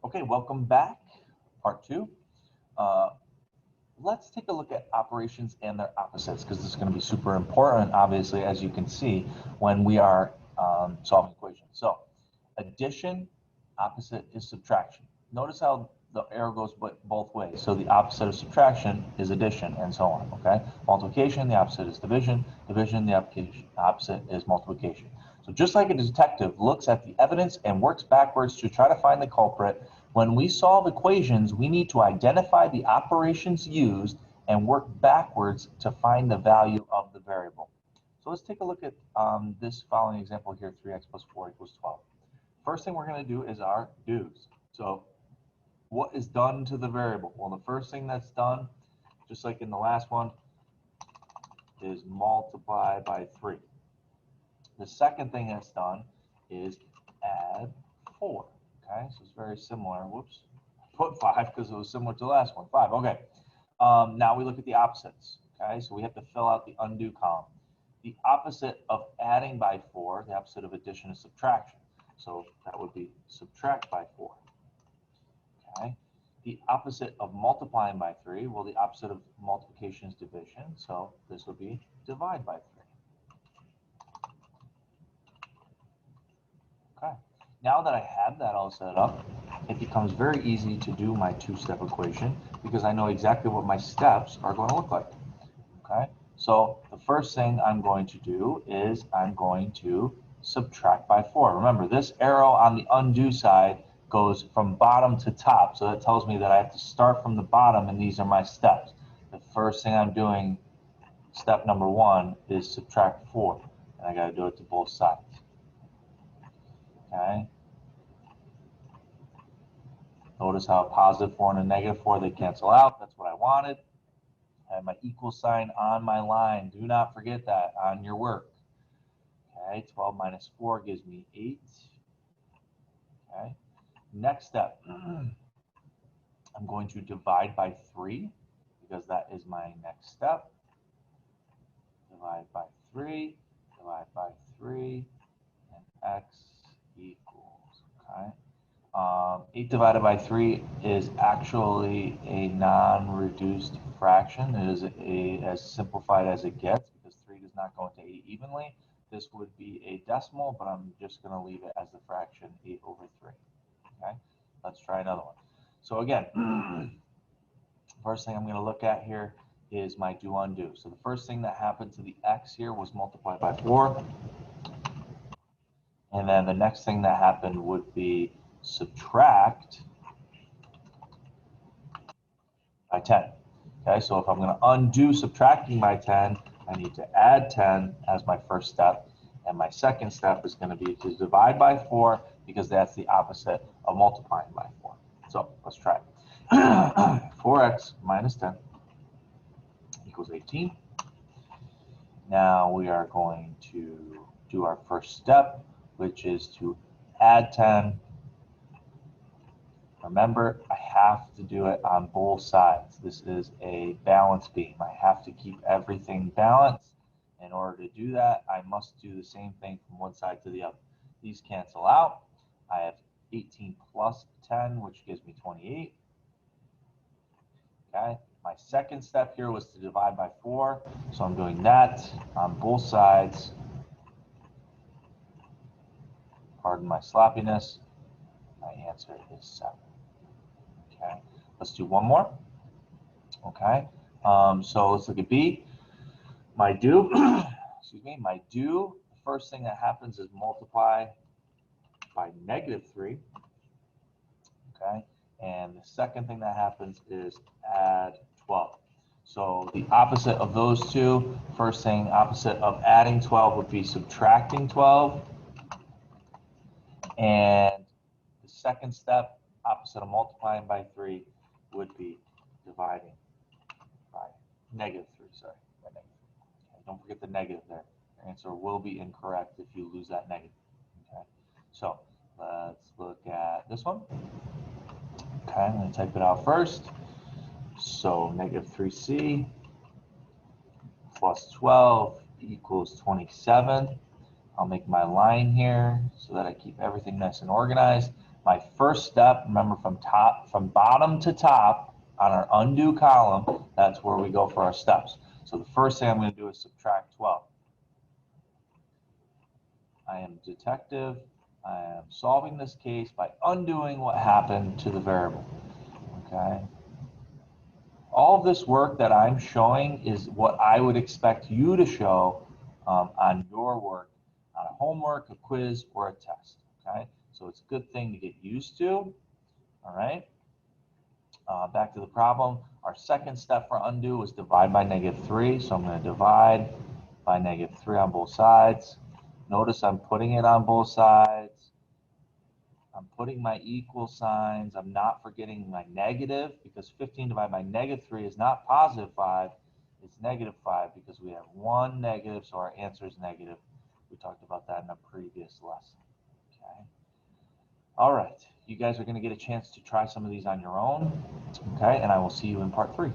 Okay, welcome back. Part two. Uh, let's take a look at operations and their opposites because this is going to be super important, obviously, as you can see, when we are solving equations. So, addition, opposite is subtraction. Notice how the arrow goes both ways. So the opposite of subtraction is addition, and so on. Okay. Multiplication, the opposite is division. Division, the opposite is multiplication. So just like a detective looks at the evidence and works backwards to try to find the culprit, when we solve equations, we need to identify the operations used and work backwards to find the value of the variable. So let's take a look at this following example here, 3x plus 4 equals 12. First thing we're going to do is our do's. So what is done to the variable? Well, the first thing that's done, just like in the last one, is multiply by 3. The second thing that's done is add 4. Okay, so it's very similar. Whoops, put 5 because it was similar to the last one. 5. Okay. Now we look at the opposites. Okay, so we have to fill out the undo column. The opposite of adding by 4, the opposite of addition is subtraction. So that would be subtract by 4. Okay. The opposite of multiplying by 3, well, the opposite of multiplication is division. So this would be divide by 3. Okay. Now that I have that all set up, it becomes very easy to do my two-step equation because I know exactly what my steps are going to look like. Okay. So the first thing I'm going to do is I'm going to subtract by 4. Remember, this arrow on the undo side goes from bottom to top. So that tells me that I have to start from the bottom, and these are my steps. The first thing I'm doing, step number 1, is subtract 4. And I got to do it to both sides. Okay. Notice how a positive 4 and a negative 4, they cancel out. That's what I wanted. I have my equal sign on my line. Do not forget that on your work. Okay, 12 minus 4 gives me 8. Okay, next step, I'm going to divide by 3 because that is my next step. Divide by 3, divide by 3, and x equals, okay? 8 divided by 3 is actually a non-reduced fraction. It is as simplified as it gets because 3 does not go into 8 evenly. This would be a decimal, but I'm just going to leave it as the fraction 8 over 3. Okay, let's try another one. So again, first thing I'm going to look at here is my do undo. So the first thing that happened to the x here was multiply by 4. And then the next thing that happened would be subtract by 10. Okay, so if I'm going to undo subtracting by 10, I need to add 10 as my first step. And my second step is going to be to divide by 4 because that's the opposite of multiplying by 4. So let's try it. 4x minus 10 equals 18. Now we are going to do our first step, which is to add 10. Remember, I have to do it on both sides. This is a balance beam. I have to keep everything balanced. In order to do that, I must do the same thing from one side to the other. These cancel out. I have 18 plus 10, which gives me 28. Okay. My second step here was to divide by 4. So I'm doing that on both sides. Pardon my sloppiness. My answer is 7. Okay. Let's do one more. Okay. So let's look at B. My do, excuse me, my do, the first thing that happens is multiply by negative 3. Okay. And the second thing that happens is add 12. So the opposite of those two, first thing, opposite of adding 12 would be subtracting 12. And the second step, opposite of multiplying by 3, would be dividing by negative 3, sorry. By negative 3. Okay, don't forget the negative there. Your answer will be incorrect if you lose that negative. Okay, so let's look at this one. Okay, I'm going to type it out first. So negative 3c plus 12 equals 27. I'll make my line here so that I keep everything nice and organized. My first step, remember from bottom to top on our undo column, that's where we go for our steps. So the first thing I'm going to do is subtract 12. I am detective. I am solving this case by undoing what happened to the variable. Okay. All of this work that I'm showing is what I would expect you to show on your work, on a homework, a quiz, or a test. Okay. So it's a good thing to get used to. All right. Back to the problem. Our second step for undo was divide by -3. So I'm going to divide by -3 on both sides. Notice I'm putting it on both sides. I'm putting my equal signs. I'm not forgetting my negative, because 15 divided by -3 is not +5. It's -5 because we have one negative, so our answer is negative. We talked about that in a previous lesson. Okay. All right. You guys are going to get a chance to try some of these on your own. Okay. And I will see you in part 3.